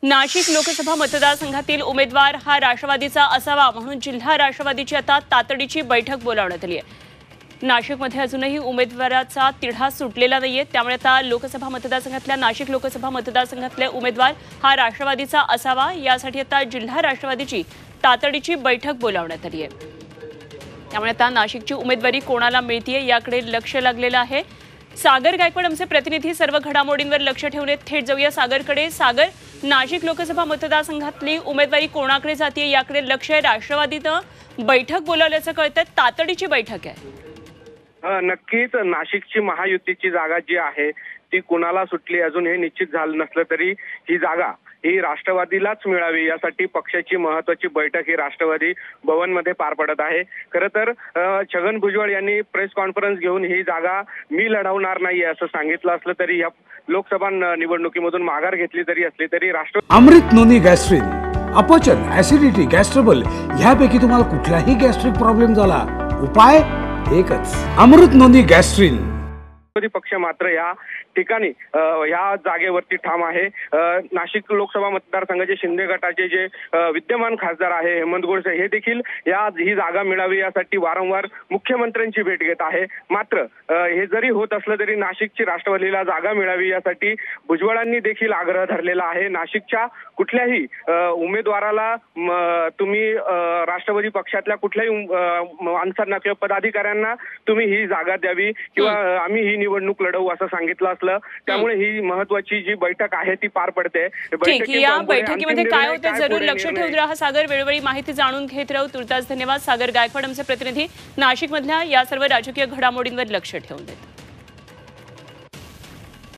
नाशिक लोकसभा मतदारसंघातील उमेदवार हा राष्ट्रवादीचा असावा म्हणून जिल्हा राष्ट्रवादीची आता तातडीची बैठक बोलावण्यात आली आहे। नाशिकमध्ये अजूनही उमेदवाराचा तिढा सुटलेला नाहीये, त्यामुळे आता लोकसभा मतदारसंघातल्या नाशिक लोकसभा मतदारसंघातले उमेदवार हा राष्ट्रवादीचा असावा यासाठी आता जिल्हा राष्ट्रवादीची तातडीची बैठक बोलावण्यात आली आहे। त्यामुळे आता नाशिकची उमेदवारी कोणाला मिळतीये याकडे लक्ष लागलेलं आहे। सागर गायकवाड आमचे प्रतिनिधी सर्व घडामोडींवर लक्ष ठेवून थेट जाऊया सागरकडे। सागर, नाशिक लोकसभा मतदारसंघातली उमेदवारी कोणाकडे जाते याकडे लक्ष आहे। राष्ट्रवादीनं बैठक बोलावल्याचं कळतंय, तातडीची बैठक आहे। नक्कीच नाशिकची महायुतीची जागा जी आहे ती कुणाला सुटली अजून हे निश्चित झालं नसलं तरी ही जागा ही राष्ट्रवादीलाच मिळावी यासाठी पक्षाची महत्त्वाची बैठक ही राष्ट्रवादी भवनमध्ये पार पडत आहे। खरं तर छगन भुजबळ यांनी प्रेस कॉन्फरन्स घेऊन ही जागा मी लढवणार नाही असं सांगितलं असलं तरी या लोकसभा निवडणुकीमधून माघार घेतली जरी असली तरी अमृत नोनी गॅस्ट्रिन, अपचन, ऍसिडिटी, गॅस्ट्रबल ह्यापैकी तुम्हाला कुठलाही गॅस्ट्रिक प्रॉब्लेम झाला, उपाय एकच, अमृत नोनी गॅस्ट्रिन। पक्ष मात्र या ठिकाणी या जागेवरती ठाम आहे। नाशिक लोकसभा मतदारसंघाचे शिंदे गटाचे जे विद्यमान खासदार आहे हेमंत गोडसे हे देखील ही जागा मिळावी यासाठी वारंवार मुख्यमंत्र्यांची भेट घेत आहे। मात्र हे जरी होत असलं तरी नाशिकची राष्ट्रवादीला जागा मिळावी यासाठी भुजबळांनी देखील आग्रह धरलेला आहे। नाशिकच्या कुठल्याही उमेदवाराला तुम्ही राष्ट्रवादी पक्षातल्या कुठल्याही माणसांना किंवा पदाधिकाऱ्यांना तुम्ही ही जागा द्यावी किंवा आम्ही ही निवडणूक लढवू असं सांगितलं असलं, त्यामुळे ही महत्त्वाची जी बैठक आहे ती पार पडते। या बैठकीमध्ये काय होते जरूर लक्ष ठेवून राहा सागर, वेळोवेळी माहिती जाणून घेत राहू। तुर्तास धन्यवाद सागर गायकवाड आमचे प्रतिनिधी नाशिक मधल्या या सर्व राजकीय घडामोडींवर लक्ष ठेवून देत।